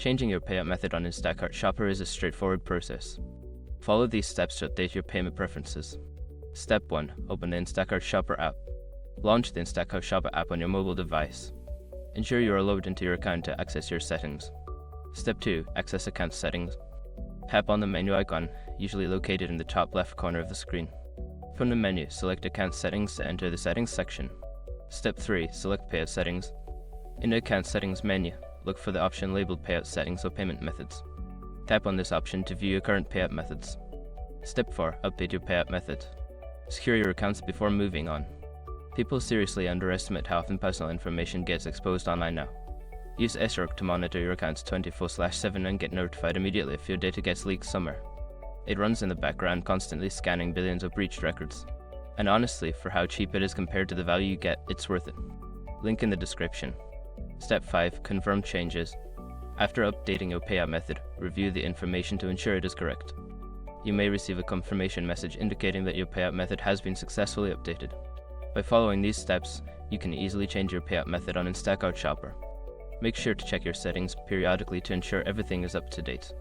Changing your payout method on Instacart Shopper is a straightforward process. Follow these steps to update your payment preferences. Step 1. Open the Instacart Shopper app. Launch the Instacart Shopper app on your mobile device. Ensure you are logged into your account to access your settings. Step 2. Access account settings. Tap on the menu icon, usually located in the top left corner of the screen. From the menu, select Account Settings to enter the Settings section. Step 3. Select Payout Settings. In the Account Settings menu, look for the option labeled Payout Settings or Payment Methods. Tap on this option to view your current payout methods. Step 4. Update your payout method. Secure your accounts before moving on. People seriously underestimate how often personal information gets exposed online now. Use Instacart to monitor your accounts 24/7 and get notified immediately if your data gets leaked somewhere. It runs in the background, constantly scanning billions of breached records. And honestly, for how cheap it is compared to the value you get, it's worth it. Link in the description. Step 5. Confirm changes. After updating your payout method, review the information to ensure it is correct. You may receive a confirmation message indicating that your payout method has been successfully updated. By following these steps, you can easily change your payout method on Instacart Shopper. Make sure to check your settings periodically to ensure everything is up to date.